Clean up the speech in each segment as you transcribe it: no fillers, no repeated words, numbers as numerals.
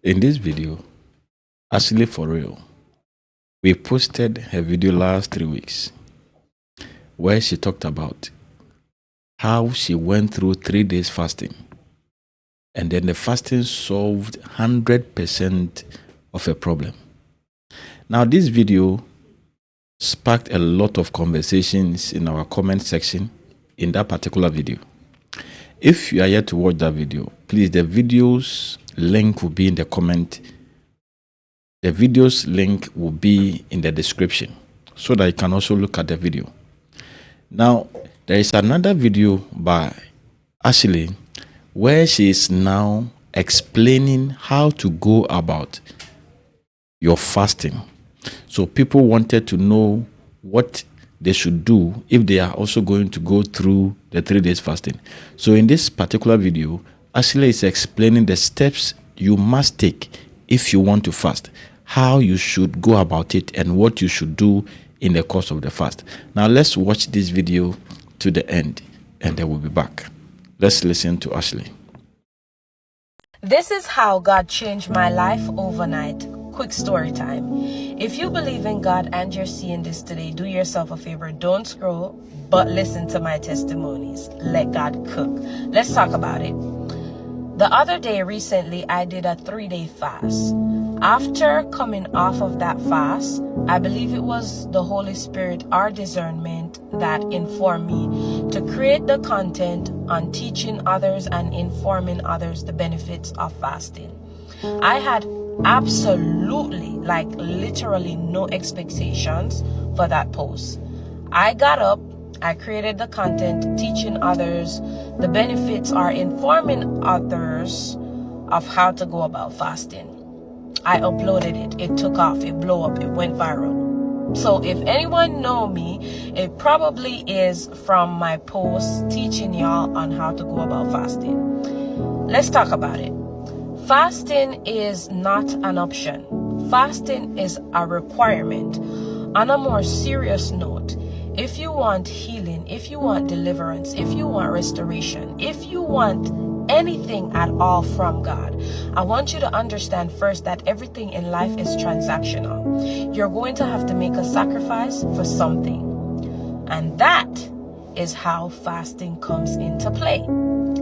In this video, Ashley for real, we posted her video last 3 weeks where she talked about how she went through 3 days fasting, and then the fasting solved 100% of her problem. Now, this video sparked a lot of conversations in our comment section in that particular video. If you are yet to watch that video, please, the video's link will be in the comment. The video's link will be in the description so that you can also look at the video. Now, there is another video by Ashley where she is now explaining how to go about your fasting. So people wanted to know what they should do if they are also going to go through the 3 days fasting. So in this particular video, Ashley is explaining the steps you must take if you want to fast, how you should go about it, and what you should do in the course of the fast. Now let's watch this video to the end and then we'll be back. Let's listen to Ashley. This is how God changed my life overnight. Quick story time. If you believe in God and you're seeing this today, do yourself a favor. Don't scroll, but listen to my testimonies. Let God cook. Let's talk about it. The other day, recently, I did a 3-day fast. After coming off of that fast, I believe it was the Holy Spirit, our discernment, that informed me to create the content on teaching others and informing others the benefits of fasting. I had absolutely, like literally no expectations for that post. I got up, I created the content teaching others the benefits or informing others of how to go about fasting. I uploaded it. It took off. It blew up. It went viral. So if anyone know me, it probably is from my post teaching y'all on how to go about fasting. Let's talk about it. Fasting is not an option. Fasting is a requirement. On a more serious note, if you want healing, if you want deliverance, if you want restoration, if you want anything at all from God, I want you to understand first that everything in life is transactional. You're going to have to make a sacrifice for something. And that is how fasting comes into play.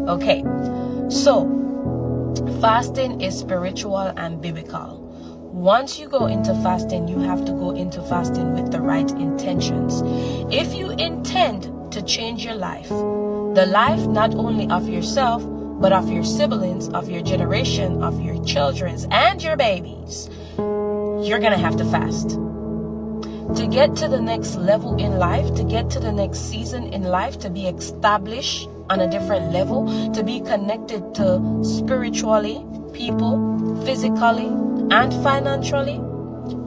Okay, so fasting is spiritual and biblical. Once you go into fasting, you have to go into fasting with the right intentions. If you intend to change your life, the life not only of yourself, but of your siblings, of your generation, of your children's, and your babies, you're going to have to fast. To get to the next level in life, to get to the next season in life, to be established on a different level, to be connected to spiritually, people, physically, and financially,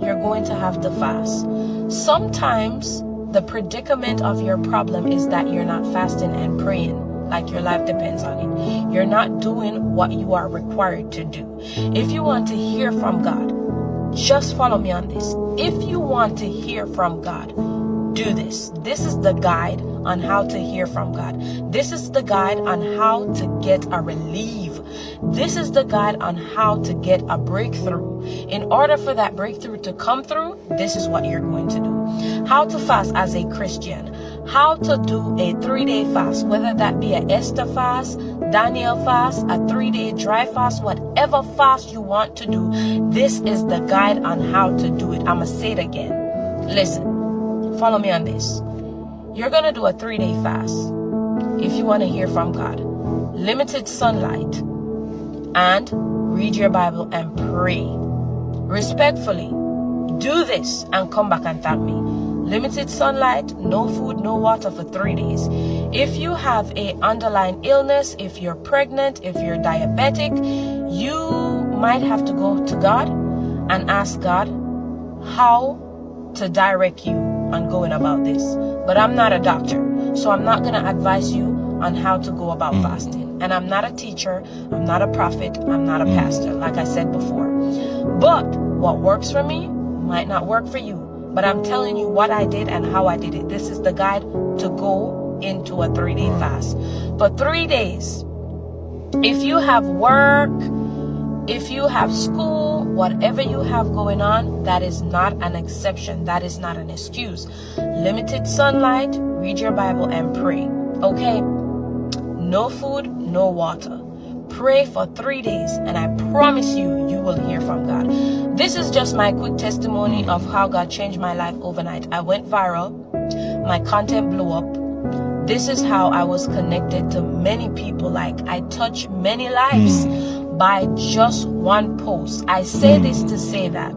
you're going to have to fast. Sometimes the predicament of your problem is that you're not fasting and praying like your life depends on it. You're not doing what you are required to do. If you want to hear from God, just follow me on this. If you want to hear from God, do this. This is the guide on how to hear from God. This is the guide on how to get a relief. This is the guide on how to get a breakthrough. In order for that breakthrough to come through, this is what you're going to do. How to fast as a Christian. How to do a 3-day fast, whether that be a Esther fast, Daniel fast, a 3-day dry fast, whatever fast you want to do. This is the guide on how to do it. I'm going to say it again. Listen, follow me on this. You're going to do a 3-day fast if you want to hear from God. Limited sunlight, and read your Bible and pray. Respectfully, do this and come back and thank me. Limited sunlight, no food, no water for 3 days. If you have a underlying illness, if you're pregnant, if you're diabetic, you might have to go to God and ask God how to direct you on going about this. But I'm not a doctor, so I'm not going to advise you on how to go about fasting. And I'm not a teacher, I'm not a prophet, I'm not a pastor, like I said before. But what works for me might not work for you. But I'm telling you what I did and how I did it. This is the guide to go into a 3-day fast. For 3 days, if you have work, If you have school, whatever you have going on, that is not an exception. That is not an excuse. Limited sunlight, read your Bible and pray. Okay? No food, no water. Pray for 3 days, and I promise you, you will hear from God. This is just my quick testimony of how God changed my life overnight. I went viral. My content blew up. This is how I was connected to many people. Like, I touched many lives by just one post. I say this to say that.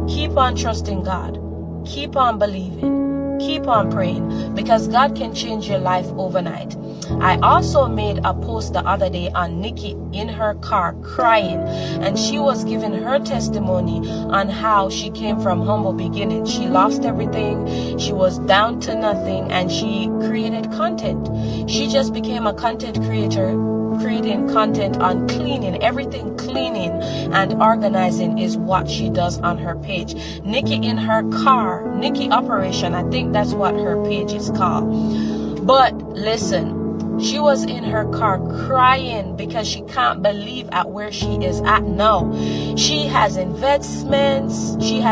Keep on trusting God. Keep on believing. Keep on praying, because God can change your life overnight. I also made a post the other day on Nikki in her car crying, and she was giving her testimony on how she came from humble beginnings. She lost everything. She was down to nothing, and she created content. She just became a content creator, creating content on cleaning. Everything cleaning and organizing is what she does on her page. Nikki in her car, Nikki Operation, I think that's what her page is called. But listen, she was in her car crying because she can't believe at where she is at now. She has investments. She's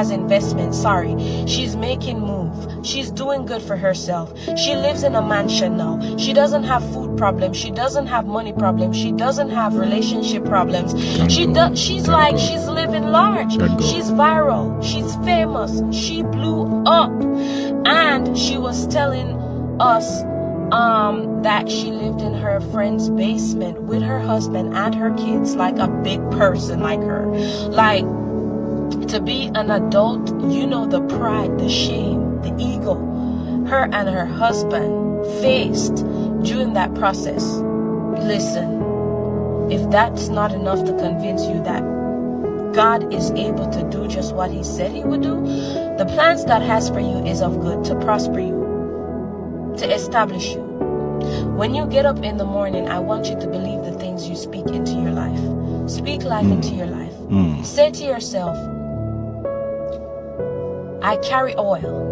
making move. She's doing good for herself. She lives in a mansion now. She doesn't have food problems. She doesn't have money problems. She doesn't have relationship problems. She's living large. She's viral. She's famous. She blew up. And she was telling us that she lived in her friend's basement with her husband and her kids, like a big person like her. Like, to be an adult, you know, the pride, the shame, the ego her and her husband faced during that process. Listen, if that's not enough to convince you that God is able to do just what he said he would do, the plans God has for you is of good, to prosper you, to establish you. When you get up in the morning, I want you to believe the things you speak into your life. Speak life into your life. Say to yourself, I carry oil.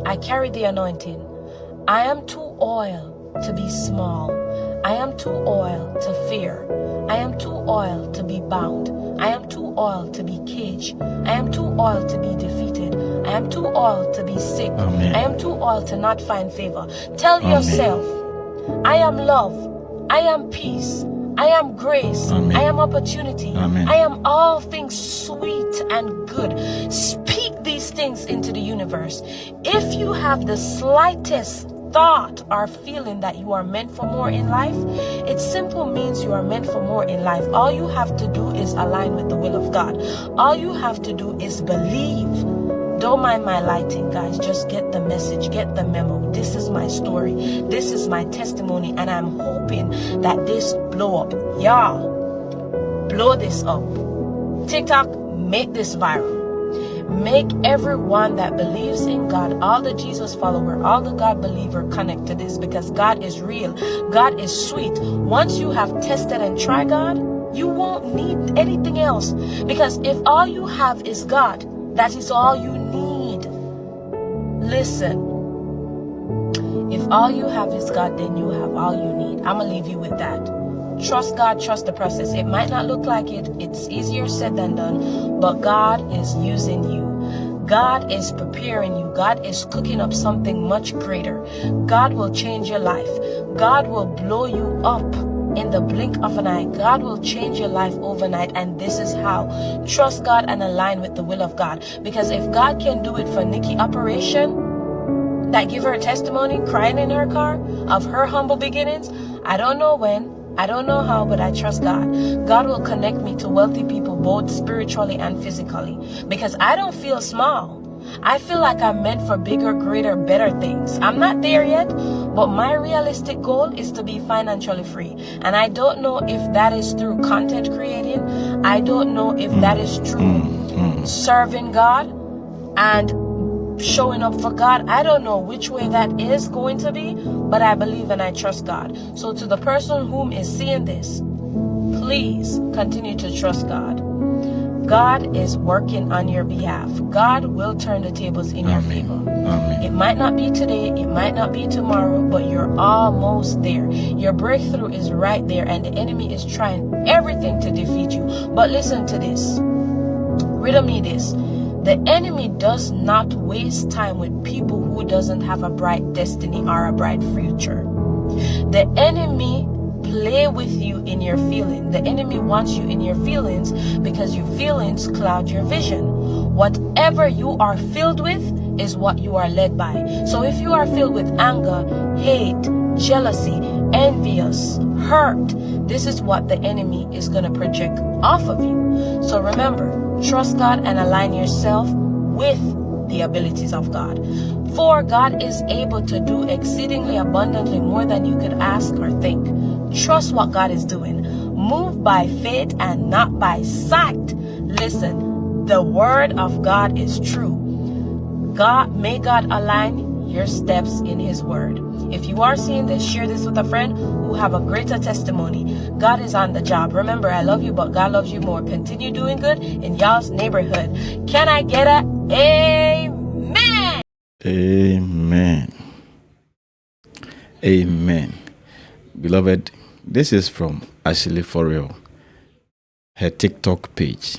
I carry the anointing. I am too oil to be small. I am too oil to fear. I am too oil to be bound. I am too oil to be caged. I am too oil to be defeated. I am too oil to be sick. Amen. I am too oil to not find favor. Tell yourself, I am love. I am peace. I am grace. Amen. I am opportunity. Amen. I am all things sweet and good. Speak these things into the universe. If you have the slightest thought or feeling that you are meant for more in life, it simply means you are meant for more in life. All you have to do is align with the will of God. All you have to do is believe. Don't mind my lighting, guys. Just get the message, get the memo. This is my story. This is my testimony, and I'm hoping that this blow up. Y'all, blow this up. TikTok, make this viral. Make everyone that believes in God, all the Jesus follower, all the God believer, connect to this, because God is real. God is sweet. Once you have tested and tried God, you won't need anything else. Because if all you have is God, that is all you need. Listen, if all you have is God, then you have all you need. I'm going to leave you with that. Trust God, trust the process. It might not look like it. It's easier said than done. But God is using you. God is preparing you. God is cooking up something much greater. God will change your life. God will blow you up in the blink of an eye. God will change your life overnight, and this is how. Trust God and align with the will of God. Because if God can do it for Nikki Operation, that give her a testimony, crying in her car, of her humble beginnings, I don't know when, I don't know how, but I trust God. God will connect me to wealthy people, both spiritually and physically. Because I don't feel small. I feel like I'm meant for bigger, greater, better things. I'm not there yet, but my realistic goal is to be financially free. And I don't know if that is through content creating. I don't know if that is through serving God and showing up for God. I don't know which way that is going to be, but I believe and I trust God. So to the person whom is seeing this, please continue to trust God. God is working on your behalf. God will turn the tables in your favor. Amen. It might not be today, it might not be tomorrow, but you're almost there. Your breakthrough is right there, and the enemy is trying everything to defeat you. But listen to this. Riddle me this. The enemy does not waste time with people who doesn't have a bright destiny or a bright future. The enemy play with you in your feelings. The enemy wants you in your feelings because your feelings cloud your vision. Whatever you are filled with is what you are led by. So if you are filled with anger, hate, jealousy, envious, hurt, this is what the enemy is going to project off of you. So remember, trust God and align yourself with the abilities of God. For God is able to do exceedingly abundantly more than you could ask or think. Trust what God is doing. Move by faith and not by sight. Listen, the word of God is true. May God align your steps in his word. If you are seeing this, share this with a friend who have a greater testimony. God is on the job. Remember, I love you, but God loves you more. Continue doing good in y'all's neighborhood. Can I get a amen? Amen. Amen. Beloved, this is from Ashley for real, her TikTok page.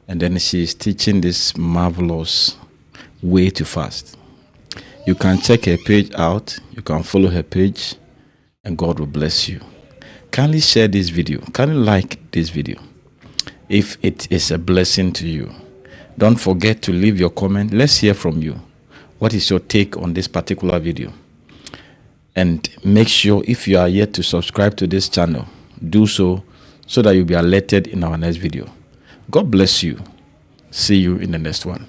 And then she is teaching this marvelous way to fast. You can check her page out. You can follow her page, and God will bless you. Kindly share this video. Kindly like this video if it is a blessing to you. Don't forget to leave your comment. Let's hear from you. What is your take on this particular video? And make sure if you are yet to subscribe to this channel, do so that you'll be alerted in our next video. God bless you. See you in the next one.